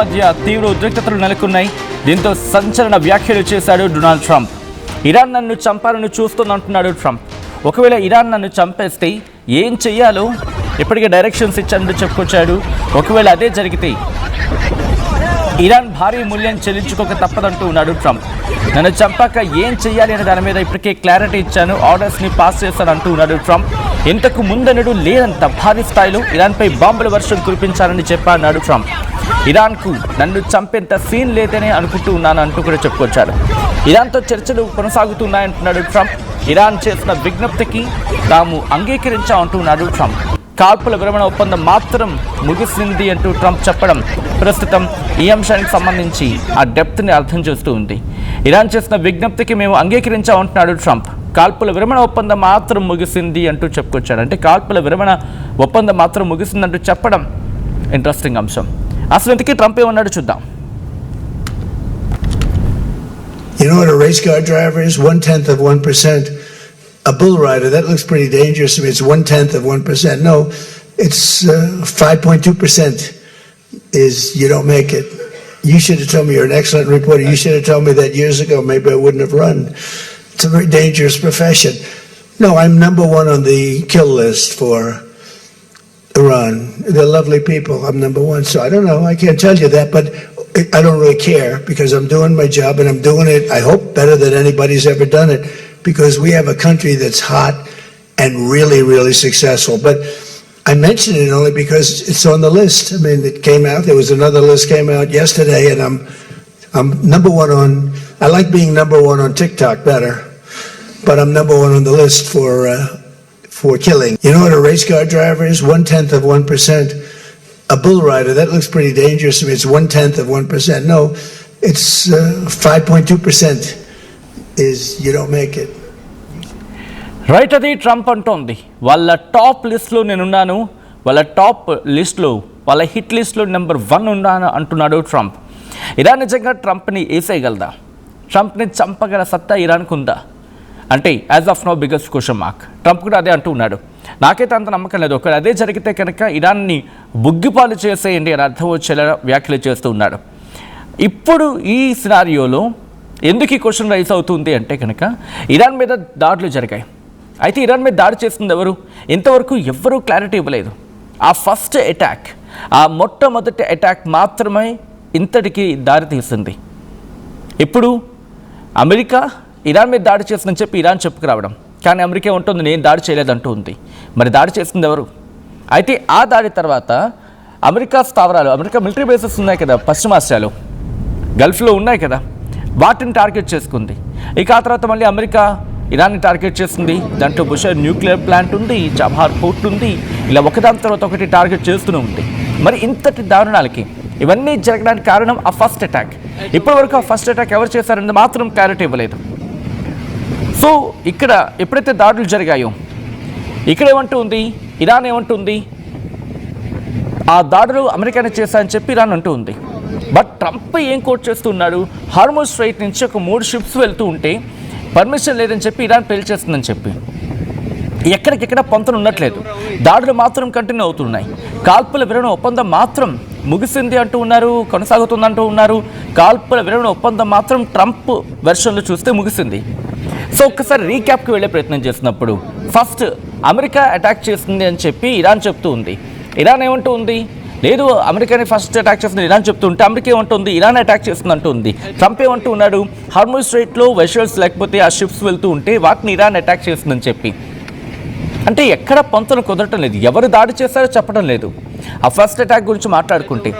మధ్య తీవ్ర ఉద్రిక్తతలు నెలకొన్నాయి. దీంతో సంచలన వ్యాఖ్యలు చేశాడు డొనాల్డ్ ట్రంప్. ఇరాన్ నన్ను చంపాలని చూస్తుందంటున్నాడు ట్రంప్. ఒకవేళ ఇరాన్ నన్ను చంపేస్తే ఏం చెయ్యాలో ఇప్పటికే డైరెక్షన్స్ ఇచ్చానంటూ చెప్పుకొచ్చాడు. ఒకవేళ అదే జరిగితే ఇరాన్ భారీ మూల్యం చెల్లించుకోక తప్పదంటూ ఉన్నాడు ట్రంప్. నన్ను చంపాక ఏం చెయ్యాలి అనే దాని మీద ఇప్పటికే క్లారిటీ ఇచ్చాను, ఆర్డర్స్ని పాస్ చేస్తానంటూ ఉన్నాడు ట్రంప్. ఇంతకు ముందనడు లేనంత భారీ స్థాయిలో ఇరాన్పై బాంబుల వర్షం కురిపించాలని చెప్పాడు ట్రంప్. ఇరాన్కు నన్ను చంపేంత సీన్ లేదని అనుకుంటూ ఉన్నాను అంటూ కూడా చెప్పుకొచ్చాడు. ఇరాన్తో చర్చలు కొనసాగుతున్నాయంటున్నాడు ట్రంప్. ఇరాన్ చేసిన విజ్ఞప్తికి తాము అంగీకరించామంటున్నాడు ట్రంప్. కాల్పుల విరమణ ఒప్పందం మాత్రం ముగిసింది అంటూ ట్రంప్ చెప్పడం ప్రస్తుతం ఈ అంశానికి సంబంధించి ఆ డెప్త్ని అర్థం చేస్తూ ఉంది. ఇరాన్ చేసిన విజ్ఞప్తికి మేము అంగీకరించామంటున్నాడు ట్రంప్. కాల్పుల విరమణ ఒప్పందం మాత్రం ముగిసింది అంటూ చెప్పుకొచ్చాడు. అంటే కాల్పుల విరమణ ఒప్పందం మాత్రం ముగిసిందంటూ చెప్పడం ఇంట్రెస్టింగ్ అంశం. అసలు ఇంతకీ ట్రంప్ ఏమన్నాడు చూద్దాం. You know what a race car driver is? 1/10 of 1%. A bull rider, that looks pretty dangerous to me. It's 1/10 of 1%. No, it's 5.2% is you don't make it. You should have told me. You're an excellent reporter. You should have told me that years ago. Maybe I wouldn't have run. It's a very dangerous profession. No, I'm number one on the kill list for Iran. They're lovely people. I'm number one. So I don't know. I can't tell you that, but I don't really care because I'm doing my job and I'm doing it, I hope, better than anybody's ever done it, because we have a country that's hot and really, really successful. But I mention it only because it's on the list. I mean, it came out. There was another list came out yesterday, and I'm number one on. I like being number one on TikTok better, but I'm number one on the list for killing. You know what a race car driver is? 1/10 of 1%. A bull rider, that looks pretty dangerous to me. It's 1/10 of 1%. No, it's 5.2% is you don't make it. Right, అది Trump అంటోంది. వాళ్ళ top లిస్ట్లో నేనున్నాను, వాళ్ళ top లిస్ట్లో, వాళ్ళ hit లిస్ట్లో number 1 ఉన్నాను అంటున్నాడు ట్రంప్. ఇరాన్ నిజంగా ట్రంప్ని వేసేయగలదా? ట్రంప్ని చంపగల సత్తా ఇరాన్కు ఉందా అంటే as of now biggest question mark. Trump కూడా అదే అంటూ ఉన్నాడు. నాకైతే అంత నమ్మకం లేదు. ఒకవేళ అదే జరిగితే కనుక ఇరాన్ని బుగ్గిపాలు చేసేయండి అని అర్థం వచ్చేలా వ్యాఖ్యలు చేస్తూ ఉన్నాడు. ఇప్పుడు ఈ సినారియోలో ఎందుకు ఈ క్వశ్చన్ రైజ్ అవుతుంది అంటే కనుక ఇరాన్ మీద దాడులు జరిగాయి. అయితే ఇరాన్ మీద దాడి చేస్తుంది ఎవరు? ఇంతవరకు ఎవ్వరూ క్లారిటీ ఇవ్వలేదు. ఆ ఫస్ట్ అటాక్, ఆ మొట్టమొదటి అటాక్ మాత్రమే ఇంతటికి దారి తీసింది. ఇప్పుడు అమెరికా ఇరాన్ మీద దాడి చేస్తుందని చెప్పి ఇరాన్ చెప్పుకురావడం, కానీ అమెరికా ఉంటుంది నేను దాడి చేయలేదంటూ ఉంది. మరి దాడి చేస్తుంది ఎవరు? అయితే ఆ దాడి తర్వాత అమెరికా స్థావరాలు, అమెరికా మిలిటరీ బేసెస్ ఉన్నాయి కదా పశ్చిమాసియాలో, గల్ఫ్లో ఉన్నాయి కదా, వాటిని టార్గెట్ చేసుకుంది. ఇక ఆ తర్వాత మళ్ళీ అమెరికా ఇరాన్ని టార్గెట్ చేస్తుంది. దాంట్లో బుషర్ న్యూక్లియర్ ప్లాంట్ ఉంది, చబహార్ పోర్ట్ ఉంది, ఇలా ఒకదాని తర్వాత ఒకటి టార్గెట్ చేస్తూనే ఉంది. మరి ఇంతటి దారుణాలకి ఇవన్నీ జరగడానికి కారణం ఆ ఫస్ట్ అటాక్. ఇప్పటివరకు ఆ ఫస్ట్ అటాక్ ఎవరు చేశారనేది మాత్రం క్లారిటీ ఇవ్వలేదు. సో ఇక్కడ ఎప్పుడైతే దాడులు జరిగాయో ఇక్కడ ఏమంటూ ఉంది, ఇరాన్ ఏమంటుంది, ఆ దాడులు అమెరికానే చేశారని చెప్పి ఇరాన్ అంటూ ఉంది. బట్ ట్రంప్ ఏం కోట్ చేస్తున్నాడు, హార్మోజ్ స్ట్రైట్ నుంచి ఒక 3 షిప్స్ వెళ్తూ ఉంటే పర్మిషన్ లేదని చెప్పి ఇరాన్ పేల్చేస్తుందని చెప్పి ఎక్కడికెక్కడ పొంతన ఉండట్లేదు. దాడులు మాత్రం కంటిన్యూ అవుతున్నాయి. కాల్పుల విరమణ ఒప్పందం మాత్రం ముగిసింది అంటూ ఉన్నారు, కొనసాగుతుందంటూ ఉన్నారు. కాల్పుల విరమణ ఒప్పందం మాత్రం ట్రంప్ వెర్షన్లో చూస్తే ముగిసింది. సో ఒక్కసారి రీక్యాప్కి వెళ్ళే ప్రయత్నం చేసినప్పుడు ఫస్ట్ అమెరికా అటాక్ చేస్తుంది అని చెప్పి ఇరాన్ చెప్తూ ఉంది. ఇరాన్ ఏమంటూ ఉంది, లేదు అమెరికాని ఫస్ట్ అటాక్ చేస్తుంది ఇరాన్ చెప్తూ ఉంటే అమెరికా ఏమంటుంది, ఇరాన్ అటాక్ చేస్తుంది అంటూ ఉంది. ట్రంప్ ఏమంటూ ఉన్నాడు, హార్మోజ్ స్ట్రైట్లో వెషల్స్ లేకపోతే ఆ షిప్స్ వెళ్తూ ఉంటే వాటిని ఇరాన్ అటాక్ చేస్తుందని చెప్పి. అంటే ఎక్కడ పొంతను కుదరటం లేదు, ఎవరు దాడి చేస్తారో చెప్పడం లేదు. ఆ ఫస్ట్ అటాక్ గురించి మాట్లాడుకుంటే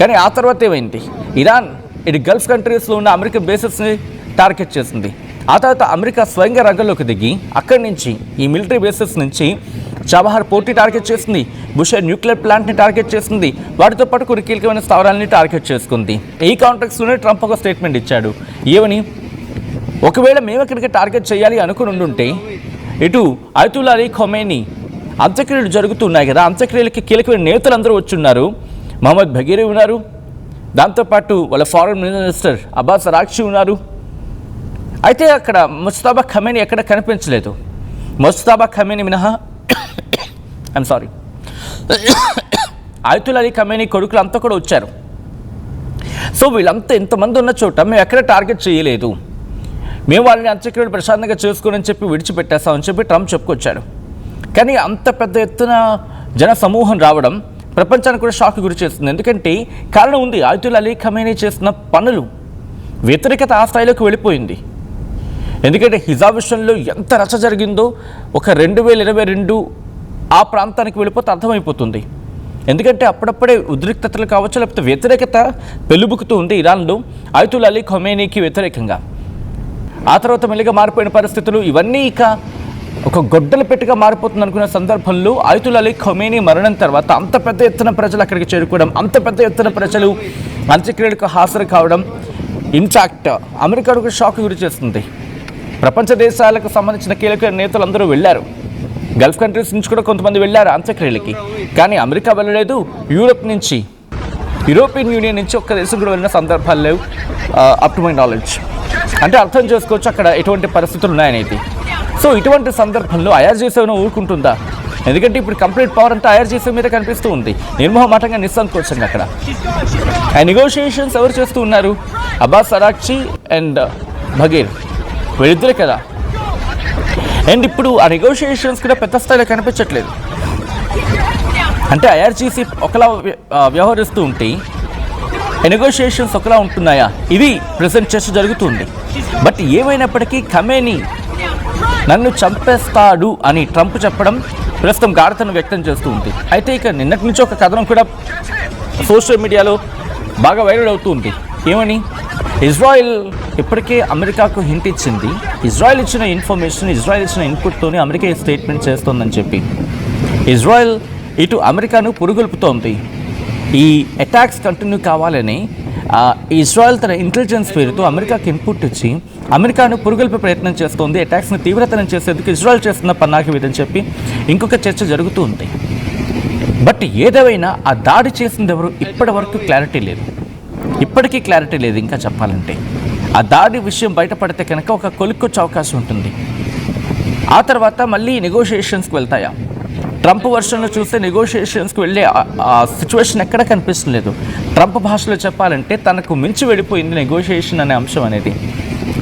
కానీ ఆ తర్వాత ఏమైంది, ఇరాన్ ఇది గల్ఫ్ కంట్రీస్లో ఉన్న అమెరికన్ బేసెస్ని టార్గెట్ చేసింది. ఆ తర్వాత అమెరికా స్వయంగా రంగంలోకి దిగి అక్కడి నుంచి ఈ మిలిటరీ బేసెస్ నుంచి చబహార్ పోర్ట్ని టార్గెట్ చేసింది, బుషర్ న్యూక్లియర్ ప్లాంట్ని టార్గెట్ చేసింది, వాటితో పాటు కొన్ని కీలకమైన స్థావరాలని టార్గెట్ చేసుకుంది. ఈ కాంటెక్స్లోనే ట్రంప్ ఒక స్టేట్మెంట్ ఇచ్చాడు. ఏమని, ఒకవేళ మేము ఇక్కడికి టార్గెట్ చేయాలి అనుకుని ఉండుంటే ఇటు అయతుల్లా అలీ ఖొమైనీ అంత్యక్రియలు జరుగుతున్నాయి కదా, అంత్యక్రియలకి కీలకమైన నేతలందరూ వచ్చున్నారు. మహమ్మద్ బఘీరీ ఉన్నారు, దాంతోపాటు వాళ్ళ ఫారెన్ మినిస్టర్ అబ్బాస్ అరాగ్చి ఉన్నారు. అయితే అక్కడ ముజ్తబా ఖమేనీ ఎక్కడ కనిపించలేదు. ముజ్తబా ఖమేనీ మినహా I'm sorry, Ayatollah Ali Khamenei కొడుకులు అంతా కూడా వచ్చారు. సో వీళ్ళంతా ఇంతమంది ఉన్న చోట మేము ఎక్కడ టార్గెట్ చేయలేదు, మేము వాళ్ళని అంత్యక్రియలు ప్రశాంతంగా చేసుకోనని చెప్పి విడిచిపెట్టేస్తామని చెప్పి ట్రంప్ చెప్పుకొచ్చాడు. కానీ అంత పెద్ద ఎత్తున జన సమూహం రావడం ప్రపంచానికి కూడా షాక్ గురి చేస్తుంది. ఎందుకంటే కారణం ఉంది, ఆయతుల్లా అలీ ఖమేనీ చేసిన పనులు వ్యతిరేకత ఆ స్థాయిలోకి వెళ్ళిపోయింది. ఎందుకంటే హిజాబ్ విషయంలో ఎంత రచ జరిగిందో ఒక 2022 ఆ ప్రాంతానికి వెళ్ళిపోతే అర్థమైపోతుంది. ఎందుకంటే అప్పుడప్పుడే ఉద్రిక్తతలు కావచ్చు, లేకపోతే వ్యతిరేకత పెళ్ళుబుకుతూ ఉంది ఇరాన్లో ఆయతుల్లా అలీ ఖమేనీకి వ్యతిరేకంగా. ఆ తర్వాత మెల్లిగా మారిపోయిన పరిస్థితులు ఇవన్నీ ఇక ఒక గొడ్డల పెట్టిగా మారిపోతుంది అనుకున్న సందర్భంలో ఆయతుల్లా అలీ ఖమేనీ మరణం తర్వాత అంత పెద్ద ఎత్తున ప్రజలు అక్కడికి చేరుకోవడం, అంత పెద్ద ఎత్తున ప్రజలు అంత్యక్రియలకు హాజరు కావడం ఇన్ఫాక్ట్ అమెరికాకు షాక్ గురి చేస్తుంది. ప్రపంచ దేశాలకు సంబంధించిన కీలక నేతలు అందరూ వెళ్ళారు, గల్ఫ్ కంట్రీస్ నుంచి కూడా కొంతమంది వెళ్ళారు అంత్యక్రియలకి. కానీ అమెరికా వెళ్ళలేదు, యూరోపియన్ యూనియన్ నుంచి ఒక్క దేశం కూడా వెళ్ళిన సందర్భాలు లేవు అప్ టు మై నాలెడ్జ్. అంటే అర్థం చేసుకోవచ్చు అక్కడ ఎటువంటి పరిస్థితులు ఉన్నాయనేది. సో ఇటువంటి సందర్భంలో ఐఆర్జీసీ ఊరుకుంటుందా? ఎందుకంటే ఇప్పుడు కంప్లీట్ పవర్ అంతా ఐఆర్జీసీ మీద కనిపిస్తూ ఉంది, నిర్మోహమాటంగా నిస్సంకోచంగా. అక్కడ ఆ నెగోషియేషన్స్ ఎవరు చేస్తూ ఉన్నారు? అబ్బాస్ అరాక్చి అండ్ బగీర్ వీళ్ళిద్దరే కదా. అండ్ ఇప్పుడు ఆ నెగోషియేషన్స్ కూడా పెద్ద స్థాయిలో కనిపించట్లేదు. అంటే ఐఆర్జీసీ ఒకలా వ్యవహరిస్తూ ఉంటే నెగోషియేషన్స్ ఒకలా ఉంటున్నాయా? ఇది ప్రెసెంట్ చర్చ జరుగుతుంది. బట్ ఏమైనప్పటికీ ఖమేనీ నన్ను చంపేస్తాడు అని ట్రంప్ చెప్పడం ప్రస్తుతం గాఢతను వ్యక్తం చేస్తూ ఉంది. అయితే ఇక నిన్నటి నుంచి ఒక కథనం కూడా సోషల్ మీడియాలో బాగా వైరల్ అవుతూ ఉంది. ఏమని? ఇజ్రాయెల్ ఇప్పటికే అమెరికాకు హింట్ ఇచ్చింది, ఇజ్రాయెల్ ఇచ్చిన ఇన్ఫర్మేషన్, ఇజ్రాయెల్ ఇచ్చిన ఇన్పుట్తోనే అమెరికా ఈ స్టేట్మెంట్ చేస్తోందని చెప్పి. ఇజ్రాయెల్ ఇటు అమెరికాను పురుగొల్పుతోంది. ఈ అటాక్స్ కంటిన్యూ కావాలని ఇజ్రాయెల్ తన ఇంటెలిజెన్స్ పేరుతో అమెరికాకి ఇన్పుట్ ఇచ్చి అమెరికాను పురుగొల్పే ప్రయత్నం చేస్తోంది. అటాక్స్ని తీవ్రతరం చేసేందుకు ఇజ్రాయెల్ చేస్తున్న పన్నాకి వీదని చెప్పి ఇంకొక చర్చ జరుగుతూ ఉంది. బట్ ఏదేమైనా ఆ దాడి చేసింది ఎవరు ఇప్పటి వరకు క్లారిటీ లేదు, ఇప్పటికీ క్లారిటీ లేదు. ఇంకా చెప్పాలంటే ఆ దాడి విషయం బయటపడితే కనుక ఒక కొలిక్కొచ్చే అవకాశం ఉంటుంది. ఆ తర్వాత మళ్ళీ నెగోషియేషన్స్కి వెళ్తాయా? ట్రంప్ వర్షన్లో చూస్తే నెగోషియేషన్స్కి వెళ్ళే సిచ్యువేషన్ ఎక్కడ కనిపిస్తలేదు. ట్రంప్ భాషలో చెప్పాలంటే తనకు మించి వెళ్ళిపోయింది నెగోషియేషన్ అనే అంశం అనేది.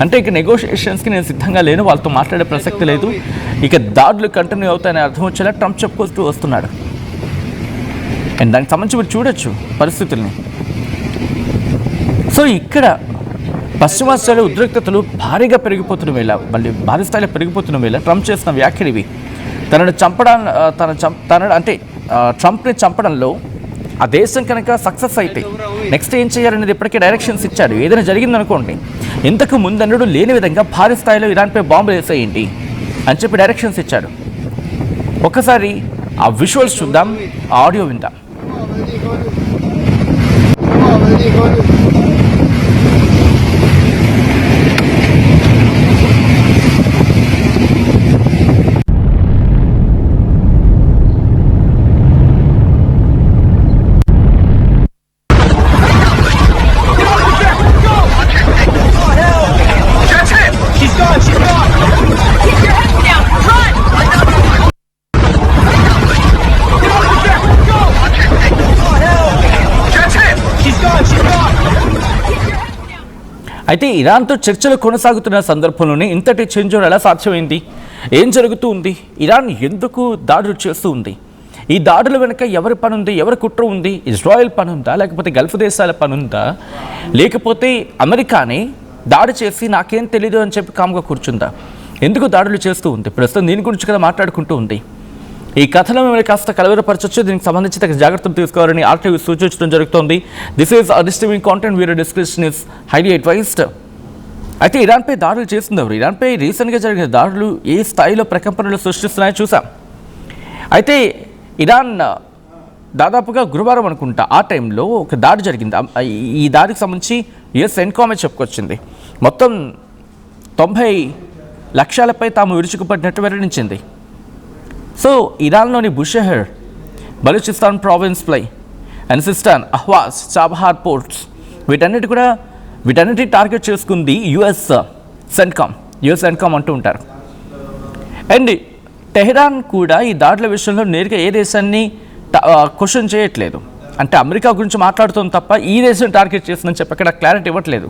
అంటే ఇక నెగోషియేషన్స్కి నేను సిద్ధంగా లేను, వాళ్ళతో మాట్లాడే ప్రసక్తి లేదు, ఇక దాడులు కంటిన్యూ అవుతాయని అర్థం వచ్చేలా ట్రంప్ చెప్పుకొస్తూ వస్తున్నాడు. అండ్ దానికి సంబంధించి మీరు చూడొచ్చు పరిస్థితుల్ని. సో ఇక్కడ పశ్చిమాసియాలో ఉద్రిక్తతలు భారీగా పెరిగిపోతున్న వేళ, మళ్ళీ భారీ స్థాయిలో పెరిగిపోతున్న వేళ ట్రంప్ చేసిన వ్యాఖ్యలు తనను ట్రంప్ని చంపడంలో ఆ దేశం కనుక సక్సెస్ అయితే నెక్స్ట్ ఏం చేయాలనేది ఇప్పటికే డైరెక్షన్స్ ఇచ్చాడు. ఏదైనా జరిగిందనుకోండి, ఇంతకు ముందన్నడు లేని విధంగా భారీ స్థాయిలో ఇరాన్పై బాంబులు వేసేయండి అని చెప్పి డైరెక్షన్స్ ఇచ్చాడు. ఒక్కసారి ఆ విజువల్స్ చూద్దాం, ఆ ఆడియో విందాం. అయితే ఇరాన్తో చర్చలు కొనసాగుతున్న సందర్భంలోనే ఇంతటి చేంజ్ ఎలా సాధ్యమైంది? ఏం జరుగుతూ ఉంది? ఇరాన్ ఎందుకు దాడులు చేస్తూ ఉంది? ఈ దాడుల వెనుక ఎవరి పని ఉంది, ఎవరి కుట్ర ఉంది? ఇజ్రాయెల్ పని ఉందా, లేకపోతే గల్ఫ్ దేశాల పని ఉందా, లేకపోతే అమెరికానే దాడి చేసి నాకేం తెలీదు అని చెప్పి కామ్గా కూర్చుందా? ఎందుకు దాడులు చేస్తూ ఉంది? ప్రస్తుతం దీని గురించి కదా మాట్లాడుకుంటూ ఉంది. ఈ కథలో మిమ్మల్ని కాస్త కలవరపరచొచ్చు, దీనికి సంబంధించి తగిన జాగ్రత్తలు తీసుకోవాలని ఆర్టీవీ సూచించడం జరుగుతోంది. This is disturbing content, video description is highly advised. అయితే ఇరాన్పై దాడులు చేస్తుంది ఎవరు? ఇరాన్పై రీసెంట్గా జరిగిన దాడులు ఏ స్థాయిలో ప్రకంపనలు సృష్టిస్తున్నాయో చూసాం. అయితే ఇరాన్ దాదాపుగా గురువారం అనుకుంటా ఆ టైంలో ఒక దాడి జరిగింది. ఈ దాడికి సంబంధించి యుఎస్ ఎన్కామే చెప్పుకొచ్చింది. మొత్తం 90 లక్ష్యాలపై తాము విరుచుకుపడినట్టు వెల్లడించింది. సో ఇరాన్లోని బుషెహర్, బలూచిస్తాన్ ప్రావిన్స్పై and Sistan, Ahvaz, Chabahar ports వీటన్నిటి టార్గెట్ చేసుకుంది యుఎస్ సెంట్కామ్ అంటూ ఉంటారు. అండ్ టెహ్రాన్ కూడా ఈ దాడుల విషయంలో నేరుగా ఏ దేశాన్ని క్వశ్చన్ చేయట్లేదు. అంటే అమెరికా గురించి మాట్లాడుతుంది తప్ప ఈ దేశం టార్గెట్ చేసిందని చెప్పి అక్కడ క్లారిటీ ఇవ్వట్లేదు.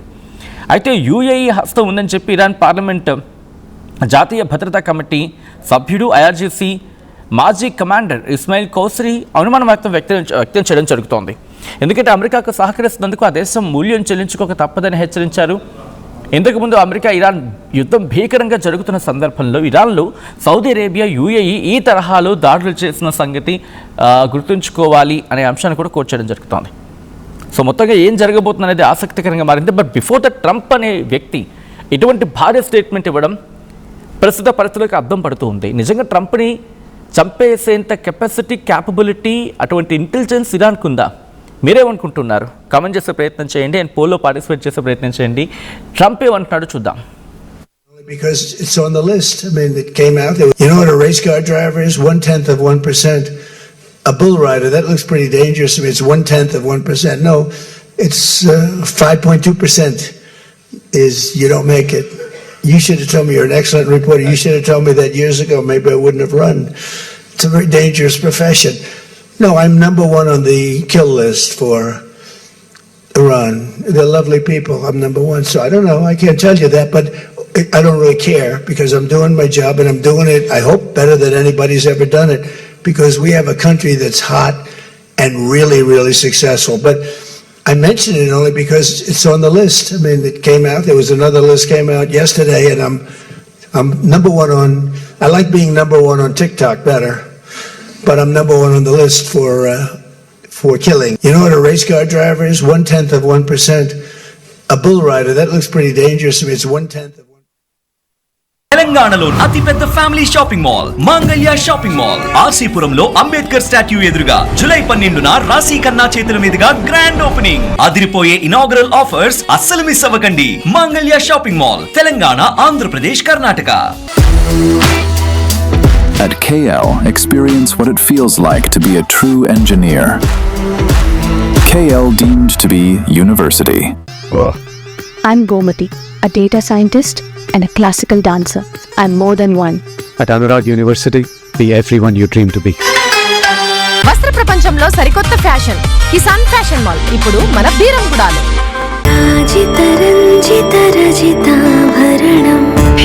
అయితే యూఏఈ హస్తం ఉందని చెప్పి ఇరాన్ పార్లమెంట్ జాతీయ భద్రతా కమిటీ సభ్యుడు ఐఆర్జీసీ మాజీ కమాండర్ ఇస్మాయిల్ కౌసరీ అనుమానం వ్యక్తం చేయడం జరుగుతోంది. ఎందుకంటే అమెరికాకు సహకరిస్తున్నందుకు ఆ దేశం మూల్యం చెల్లించుకోక తప్పదని హెచ్చరించారు. ఇంతకుముందు అమెరికా ఇరాన్ యుద్ధం భీకరంగా జరుగుతున్న సందర్భంలో ఇరాన్లో సౌదీ అరేబియా యూఏఈ ఈ తరహాలో దాడులు చేసిన సంగతి గుర్తుంచుకోవాలి అనే అంశాన్ని కూడా కోట్ చేయడం జరుగుతోంది. సో మొత్తంగా ఏం జరగబోతుంది అనేది ఆసక్తికరంగా మారింది. బట్ బిఫోర్ ద ట్రంప్ అనే వ్యక్తి ఇటువంటి భారీ స్టేట్మెంట్ ఇవ్వడం ప్రస్తుత పరిస్థితులకు అర్థం పడుతూ ఉంది. నిజంగా ట్రంప్ని చంపేసేంత కెపాసిటీ, క్యాపబిలిటీ, అటువంటి ఇంటెలిజెన్స్ ఇరాన్కు ఉందా? మీరేమనుకుంటున్నారు? కామెంట్ చేసే ప్రయత్నం చేయండి అండ్ పోల్లో పార్టిసిపేట్ చేసే ప్రయత్నం చేయండి. ట్రంప్ ఏమంటున్నాడు చూద్దాం. Because it's on the list. I mean, it came out. You know what a race car driver is? 1/10 of 1%. A bull rider, that looks pretty dangerous to me. It's 1/10 of 1%. No, it's 5.2% is you don't make it. You should have told me. You're an excellent reporter. You should have told me that years ago. Maybe I wouldn't have run. It's a very dangerous profession. No, I'm number one on the kill list for Iran. They're lovely people. I'm number one. So I don't know. I can't tell you that, but I don't really care because I'm doing my job and I'm doing it, I hope, better than anybody's ever done it because we have a country that's hot and really, really successful. But I mention it only because it's on the list. I mean, it came out. There was another list came out yesterday, and I'm number one on. I like being number one on TikTok better, but I'm number one on the list for killing. You know what a race car driver is? 1/10 of 1%. A bull rider, that looks pretty dangerous to me. It's 1/10 of 1%. తెలంగాణలో అతిపెద్ద family shopping mall మాంగళ్య shopping mall ఆర్సీపురంలో Ambedkar statue ఎదురుగా July 12న రాశి ఖన్నా చేతుల మీదుగా grand opening. అదిరిపోయే inaugural offers అస్సలు miss అవ్వకండి. మాంగళ్య shopping mall, Telangana, Andhra Pradesh, Karnataka. At KL, experience what it feels like to be a true engineer. KL deemed to be university. I'm Gomati, a data scientist and a classical dancer. I'm more than one. At Anurag University, be everyone you dream to be. వస్త్ర ప్రపంచంలో సరికొత్త fashion Kisan fashion mall ఇప్పుడు మన బీరంగుడాలో.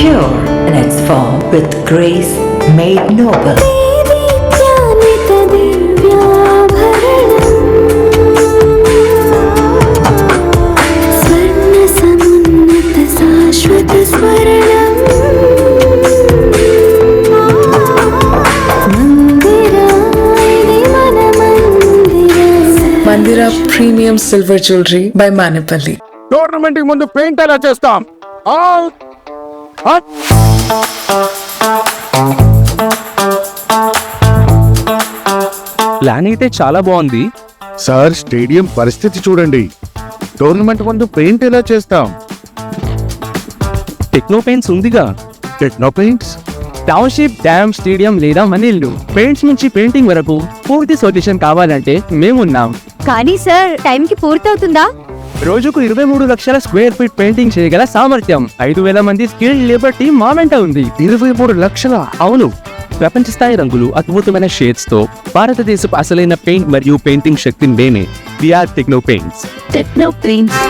Pure in its form with grace made noble. Mandira Premium Silver Jewelry by Manipali. Tournament కి ముందు paint ఎలా చేస్తాం? Plan అయితే చాలా బాగుంది సార్. స్టేడియం పరిస్థితి చూడండి. టోర్నమెంట్ ముందు పెయింట్ ఎలా చేస్తాం? టెక్నో పెయింట్స్ ఉందిగా. Techno paints township, dam, stadium లేదా మనీళ్ళు పెయింట్స్ నుంచి పెయింటింగ్ వరకు పూర్తి సొల్యూషన్ కావాలంటే మేమున్నాం. కానీ సార్, టైంకి పూర్తవుతుందా? రోజుకు 23 లక్షల స్క్వేర్ ఫీట్ పెయింటింగ్ చేయగల సామర్థ్యం, 5,000 మంది స్కిల్డ్ లేబర్ టీం మా వెంట ఉంది. 23 లక్షల? అవును. ప్రపంచ స్థాయి రంగులు, అద్భుతమైన షేడ్స్ తో భారతదేశపు అసలైన పెయింట్ మరియు పెయింటింగ్ శక్తిని మేమే. We are Techno Paints. Techno paints.